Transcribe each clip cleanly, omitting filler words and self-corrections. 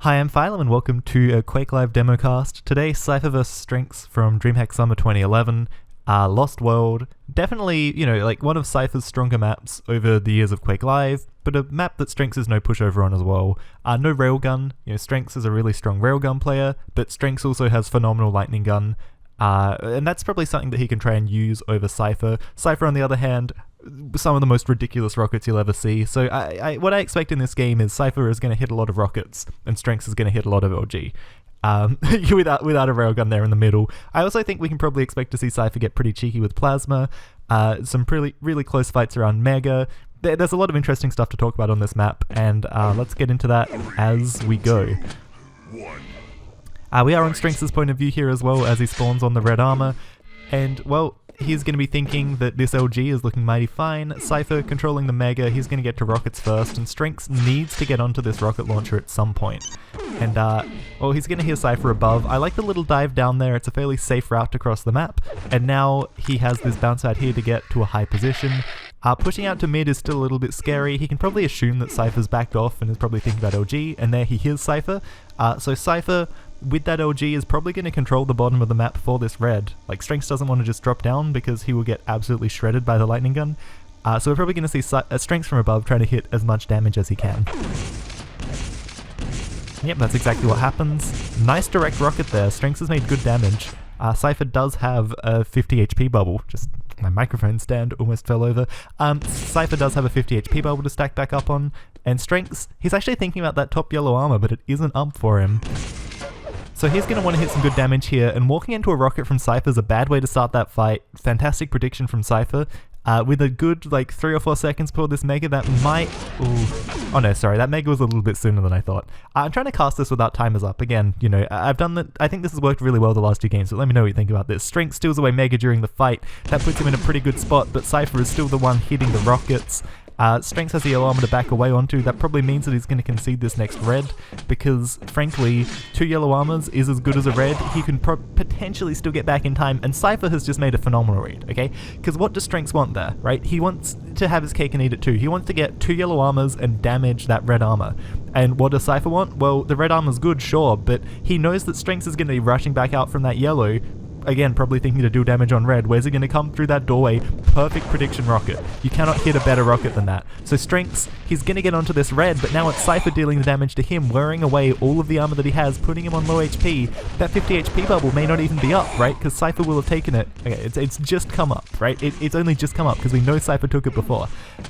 Hi, I'm Phylum and welcome to a Quake Live democast. Today, Cypher vs Strenx from DreamHack Summer 2011. Lost World. Definitely, like one of Cypher's stronger maps over the years of Quake Live, but a map that Strenx is no pushover on as well. No railgun. Strenx is a really strong railgun player, but Strenx also has phenomenal lightning gun. And that's probably something that he can try and use over Cypher. Cypher, on the other hand, some of the most ridiculous rockets you'll ever see. So what I expect in this game is Cypher is going to hit a lot of rockets, and Strenx is going to hit a lot of LG. Without a railgun there in the middle. I also think we can probably expect to see Cypher get pretty cheeky with Plasma. Some really close fights around Mega. There's a lot of interesting stuff to talk about on this map, and let's get into that as we go. We are on Strenx's point of view here as well, as he spawns on the red armor, and well, he's going to be thinking that this LG is looking mighty fine. Cypher controlling the Mega, he's going to get to rockets first, and Strenx needs to get onto this rocket launcher at some point. And, well, he's going to hear Cypher above. I like the little dive down there, it's a fairly safe route to cross the map, and now he has this bounce out here to get to a high position. Pushing out to mid is still a little bit scary. He can probably assume that Cypher's backed off and is probably thinking about LG, and there he hears Cypher. So Cypher, with that LG, is probably going to control the bottom of the map for this red. Like, Strenx doesn't want to just drop down because he will get absolutely shredded by the lightning gun. So we're probably going to see Strenx from above trying to hit as much damage as he can. Yep, that's exactly what happens. Nice direct rocket there. Strenx has made good damage. Cypher does have a 50 HP bubble. Just my microphone stand almost fell over. Cypher does have a 50 HP bubble to stack back up on. And Strenx, he's actually thinking about that top yellow armor, but it isn't up for him. So he's going to want to hit some good damage here, and walking into a rocket from Cypher is a bad way to start that fight. Fantastic prediction from Cypher. With a good, 3 or 4 seconds before this Mega, that might... Ooh. Oh no, sorry, that Mega was a little bit sooner than I thought. I'm trying to cast this without timers up. Again, I've done that. I think this has worked really well the last 2 games, so let me know what you think about this. Strenx steals away Mega during the fight. That puts him in a pretty good spot, but Cypher is still the one hitting the rockets. Strenx has the yellow armor to back away onto. That probably means that he's going to concede this next red, because frankly, 2 yellow armors is as good as a red. He can potentially still get back in time, and Cypher has just made a phenomenal read, okay? Because what does Strenx want there, right? He wants to have his cake and eat it too. He wants to get 2 yellow armors and damage that red armor. And what does Cypher want? Well, the red armor's good, sure, but he knows that Strenx is going to be rushing back out from that yellow, again, probably thinking to do damage on red. Where's he going to come through that doorway? Perfect prediction rocket. You cannot hit a better rocket than that. So Strenx, he's going to get onto this red, but now it's Cypher dealing the damage to him, wearing away all of the armor that he has, putting him on low HP. That 50 HP bubble may not even be up, right? Because Cypher will have taken it. Okay, it's just come up, right? It's only just come up because we know Cypher took it before.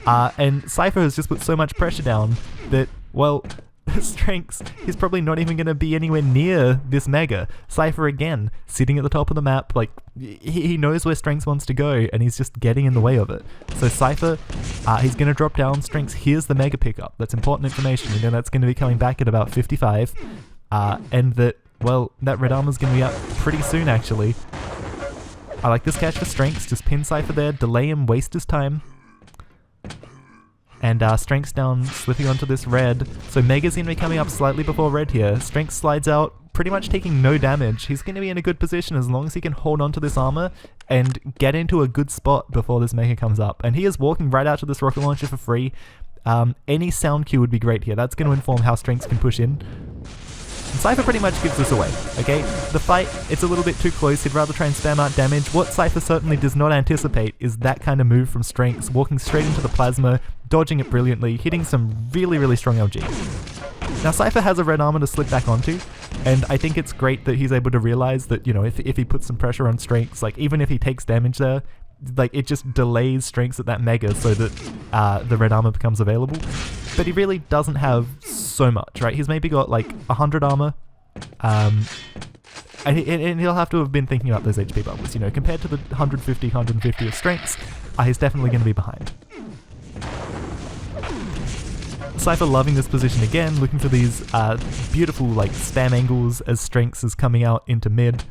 And Cypher has just put so much pressure down that, well... Strenx, he's probably not even going to be anywhere near this Mega. Cypher, again, sitting at the top of the map, he knows where Strenx wants to go, and he's just getting in the way of it. So Cypher, he's going to drop down. Strenx here's the Mega pickup. That's important information. That's going to be coming back at about 55. And that, well, that red armor's going to be up pretty soon, actually. I like this catch for Strenx. Just pin Cypher there, delay him, waste his time. And Strenx down, slipping onto this red. So Mega's going to be coming up slightly before red here. Strenx slides out, pretty much taking no damage. He's going to be in a good position as long as he can hold onto this armor and get into a good spot before this Mega comes up. And he is walking right out to this rocket launcher for free. Any sound cue would be great here. That's going to inform how Strenx can push in. And Cypher pretty much gives this away, okay? The fight, it's a little bit too close. He'd rather try and spam out damage. What Cypher certainly does not anticipate is that kind of move from Strenx, walking straight into the Plasma, dodging it brilliantly, hitting some really strong LG. Now Cypher has a red armor to slip back onto, and I think it's great that he's able to realize that, if he puts some pressure on Strenx, even if he takes damage there, it just delays Strenx at that Mega so that the red armor becomes available. But he really doesn't have so much, right? He's maybe got 100 armor, and he'll have to have been thinking about those HP bubbles, compared to the 150 of Strenx, he's definitely going to be behind. Cypher loving this position again, looking for these beautiful spam angles as Strenx is coming out into mid.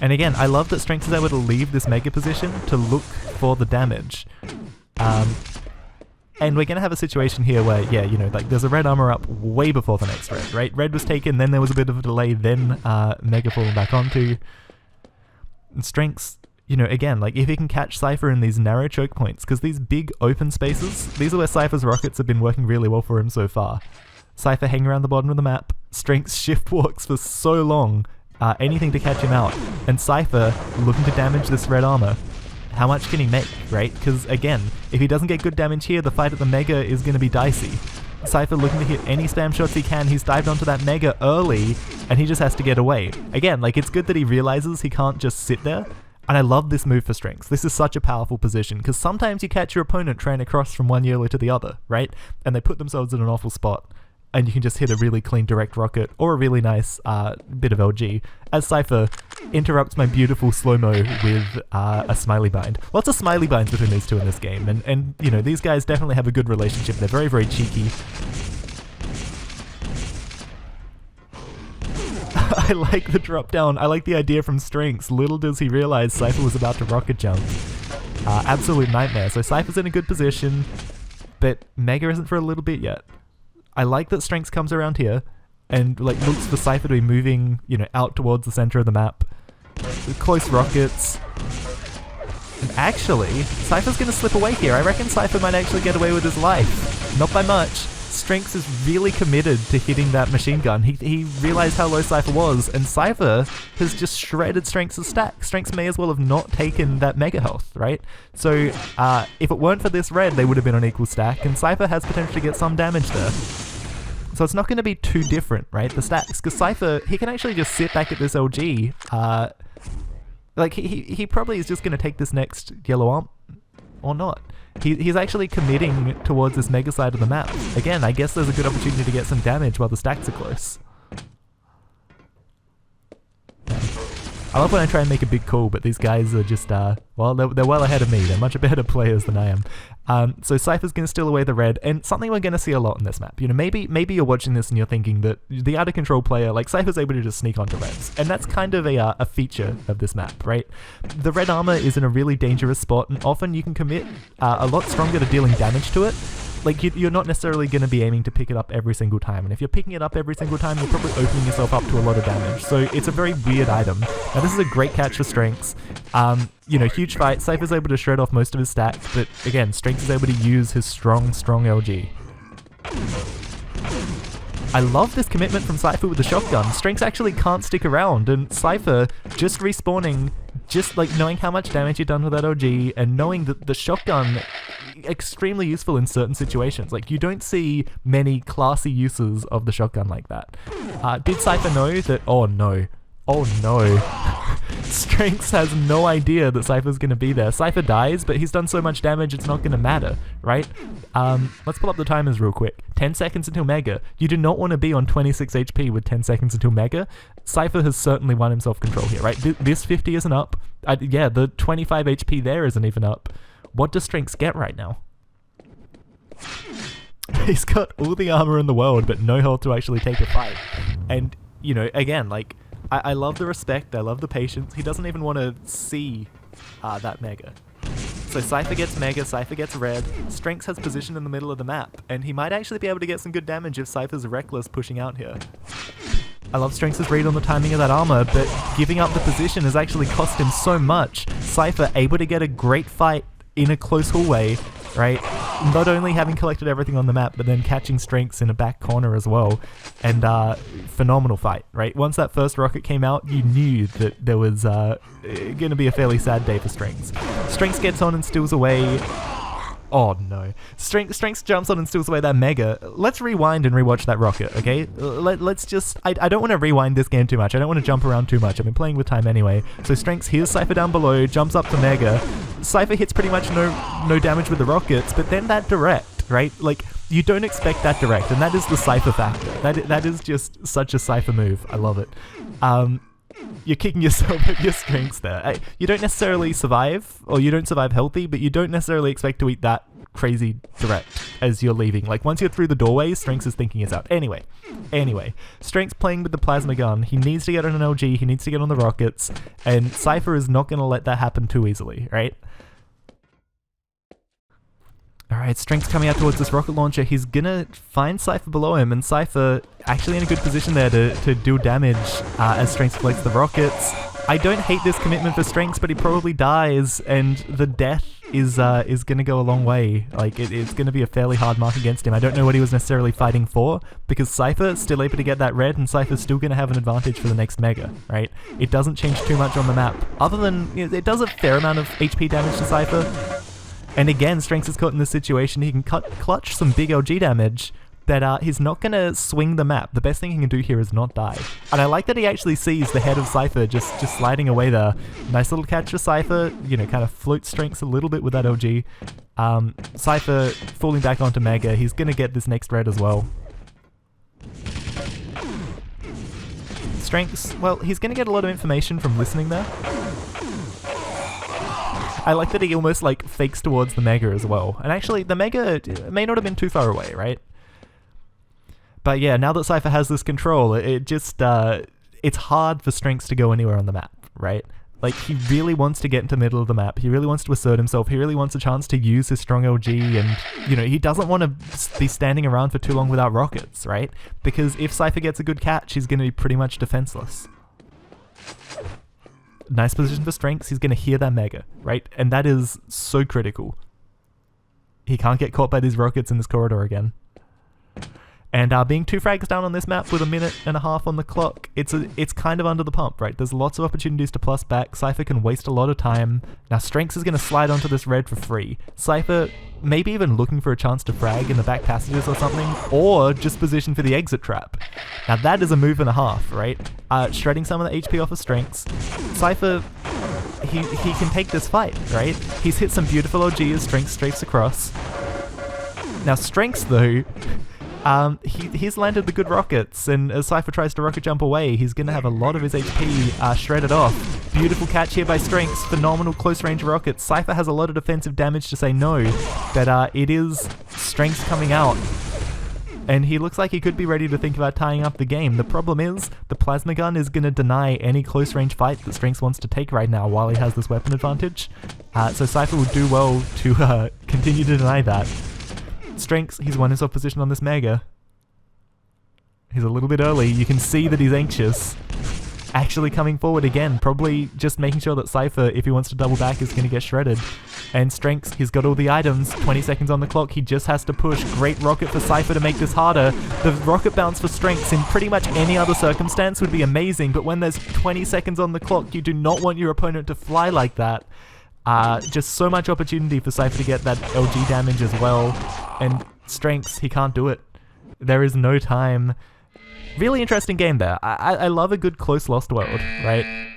And again, I love that Strenx is able to leave this Mega position to look for the damage. And we're going to have a situation here where, there's a red armor up way before the next red, right? Red was taken, then there was a bit of a delay, then Mega falling back onto. And Strenx, you know, again, like if he can catch Cypher in these narrow choke points, because these big open spaces, these are where Cypher's rockets have been working really well for him so far. Cypher hanging around the bottom of the map, Strenx shift walks for so long, anything to catch him out, and Cypher looking to damage this red armor. How much can he make, right? Because again, if he doesn't get good damage here, the fight at the Mega is going to be dicey. Cypher looking to hit any spam shots he can, he's dived onto that Mega early, and he just has to get away. Again, like it's good that he realizes he can't just sit there, and I love this move for Strenx. This is such a powerful position, because sometimes you catch your opponent trying to cross from one YOLO to the other, right? And they put themselves in an awful spot. And you can just hit a really clean direct rocket or a really nice bit of LG, as Cypher interrupts my beautiful slow-mo with a smiley bind. Lots of smiley binds between these two in this game, and you know, these guys definitely have a good relationship. They're very, very cheeky. I like the drop down. I like the idea from Strenx. Little does he realize Cypher was about to rocket jump. Absolute nightmare. So Cypher's in a good position, but Mega isn't for a little bit yet. I like that Strenx comes around here and like looks for Cypher to be moving, you know, out towards the center of the map. Close rockets. And actually, Cypher's gonna slip away here. I reckon Cypher might actually get away with his life. Not by much. Strenx is really committed to hitting that machine gun. He realized how low Cypher was, and Cypher has just shredded Strenx's stack. Strenx may as well have not taken that mega health, right? So if it weren't for this red, they would have been on equal stack, and Cypher has potential to get some damage there. So it's not going to be too different, right? The stacks, because Cypher, he can actually just sit back at this LG. Like he probably is just going to take this next yellow ump, or not. He's actually committing towards this mega side of the map. Again, I guess there's a good opportunity to get some damage while the stacks are close. I love when I try and make a big call, but these guys are just, well, they're well ahead of me. They're much better players than I am. So Cypher's going to steal away the red, and something we're going to see a lot in this map. You know, maybe you're watching this and you're thinking that the out-of-control player, like Cypher's able to just sneak onto reds, and that's kind of a feature of this map, right? The red armor is in a really dangerous spot, and often you can commit a lot stronger to dealing damage to it. Like, you're not necessarily going to be aiming to pick it up every single time, and if you're picking it up every single time, you're probably opening yourself up to a lot of damage, so it's a very weird item. Now, this is a great catch for Strenx. You know, huge fight. Cypher's able to shred off most of his stacks, but again, Strenx is able to use his strong LG. I love this commitment from Cypher with the shotgun. Strenx actually can't stick around, and Cypher just respawning, just like knowing how much damage you've done with that OG, and knowing that the shotgun extremely useful in certain situations. Like, you don't see many classy uses of the shotgun like that. Did Cypher know that? Oh no. Oh no. Strenx has no idea that Cypher's going to be there. Cypher dies, but he's done so much damage it's not going to matter, right? Let's pull up the timers real quick. 10 seconds until Mega. You do not want to be on 26 HP with 10 seconds until Mega. Cypher has certainly won himself control here, right? This 50 isn't up. Yeah, the 25 HP there isn't even up. What does Strenx get right now? He's got all the armor in the world, but no health to actually take a fight. And, you know, again, like, I love the respect, I love the patience. He doesn't even want to see that Mega. So Cypher gets Mega, Cypher gets red. Strenx has position in the middle of the map, and he might actually be able to get some good damage if Cypher's reckless pushing out here. I love Strenx's read on the timing of that armor, but giving up the position has actually cost him so much. Cypher able to get a great fight in a close hallway, right? Not only having collected everything on the map, but then catching Strenx in a back corner as well. And phenomenal fight, right? Once that first rocket came out, you knew that there was going to be a fairly sad day for Strenx. Strenx gets on and steals away. Oh no. Strenx jumps on and steals away that Mega. Let's rewind and rewatch that rocket, okay? Let's just... I don't want to rewind this game too much. I don't want to jump around too much. I've been playing with time anyway. So Strenx hears Cypher down below, jumps up to Mega. Cypher hits pretty much no damage with the rockets, but then that direct, right? Like, you don't expect that direct, and that is the Cypher factor. That is just such a Cypher move. I love it. You're kicking yourself at your strengths there. You don't necessarily survive, or you don't survive healthy, but you don't necessarily expect to eat that crazy direct as you're leaving. Like, once you're through the doorway, Strenx is thinking it's out. Anyway, Strenx playing with the plasma gun. He needs to get on an LG, he needs to get on the rockets, and Cypher is not going to let that happen too easily, right? Alright, Strenx coming out towards this rocket launcher. He's gonna find Cypher below him, and Cypher actually in a good position there to do damage as Strenx collects the rockets. I don't hate this commitment for Strenx, but he probably dies, and the death is going to go a long way. Like, it's going to be a fairly hard mark against him. I don't know what he was necessarily fighting for, because Cypher still able to get that red, and Cypher's still going to have an advantage for the next Mega, right? It doesn't change too much on the map, other than, you know, it does a fair amount of HP damage to Cypher. And again, Strenx is caught in this situation. He can clutch some big LG damage, but he's not going to swing the map. The best thing he can do here is not die. And I like that he actually sees the head of Cypher just sliding away there. Nice little catch for Cypher, you know, kind of floats Strenx a little bit with that LG. Cypher falling back onto Mega. He's going to get this next red as well. Strenx, well, he's going to get a lot of information from listening there. I like that he almost like fakes towards the Mega as well. And actually, the Mega may not have been too far away, right? But yeah, now that Cypher has this control, it just, it's hard for Strenx to go anywhere on the map, right? Like, he really wants to get into the middle of the map, he really wants to assert himself, he really wants a chance to use his strong LG, and, you know, he doesn't want to be standing around for too long without rockets, right? Because if Cypher gets a good catch, he's going to be pretty much defenseless. Nice position for Strenx, he's going to hear that Mega, right? And that is so critical. He can't get caught by these rockets in this corridor again. And being 2 frags down on this map with 1.5 minutes on the clock, it's kind of under the pump, right? There's lots of opportunities to plus back. Cypher can waste a lot of time. Now Strenx is going to slide onto this red for free. Cypher maybe even looking for a chance to frag in the back passages or something, or just position for the exit trap. Now that is a move and a half, right? Shredding some of the HP off of Strenx. Cypher, he can take this fight, right? He's hit some beautiful OG as Strenx strafes across. Now Strenx though, he's landed the good rockets, and as Cypher tries to rocket jump away, he's going to have a lot of his HP shredded off. Beautiful catch here by Strenx, phenomenal close range rockets. Cypher has a lot of defensive damage to say no, but it is Strenx coming out. And he looks like he could be ready to think about tying up the game. The problem is, the plasma gun is going to deny any close range fight that Strenx wants to take right now while he has this weapon advantage. So Cypher would do well to continue to deny that. Strenx, he's won himself position on this Mega. He's a little bit early, you can see that he's anxious. Actually coming forward again, probably just making sure that Cypher, if he wants to double back, is going to get shredded. And Strenx, he's got all the items, 20 seconds on the clock, he just has to push. Great rocket for Cypher to make this harder. The rocket bounce for Strenx in pretty much any other circumstance would be amazing, but when there's 20 seconds on the clock, you do not want your opponent to fly like that. Just so much opportunity for Cypher to get that LG damage as well, and Strenx, he can't do it. There is no time. Really interesting game there. I love a good close Lost World, right?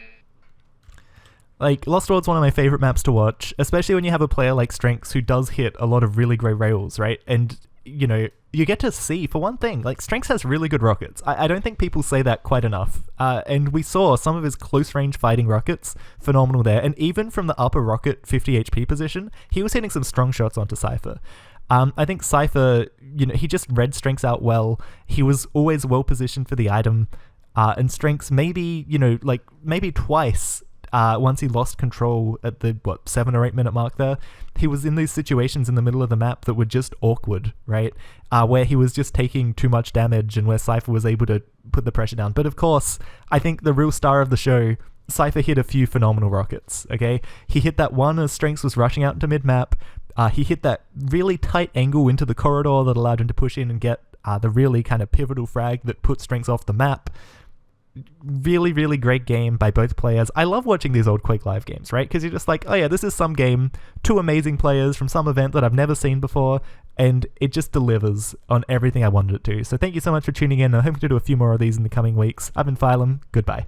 Like, Lost World's one of my favorite maps to watch, especially when you have a player like Strenx who does hit a lot of really great rails, right? And, you know, you get to see, for one thing, like, Strenx has really good rockets. I don't think people say that quite enough. And we saw some of his close-range fighting rockets, phenomenal there. And even from the upper rocket 50 HP position, he was hitting some strong shots onto Cypher. I think Cypher, you know, he just read Strenx out well. He was always well-positioned for the item. And Strenx maybe, you know, like, maybe twice, once he lost control at the, 7 or 8 minute mark there, he was in these situations in the middle of the map that were just awkward, right? Where he was just taking too much damage and where Cypher was able to put the pressure down. But of course, I think the real star of the show, Cypher hit a few phenomenal rockets, okay? He hit that one as Strenx was rushing out into mid-map. He hit that really tight angle into the corridor that allowed him to push in and get the really kind of pivotal frag that put Strenx off the map. Really, really great game by both players. I love watching these old Quake Live games, right? Because you're just like, oh yeah, this is some game, 2 amazing players from some event that I've never seen before, and it just delivers on everything I wanted it to. So thank you so much for tuning in. I hope to do a few more of these in the coming weeks. I've been Phylum. Goodbye.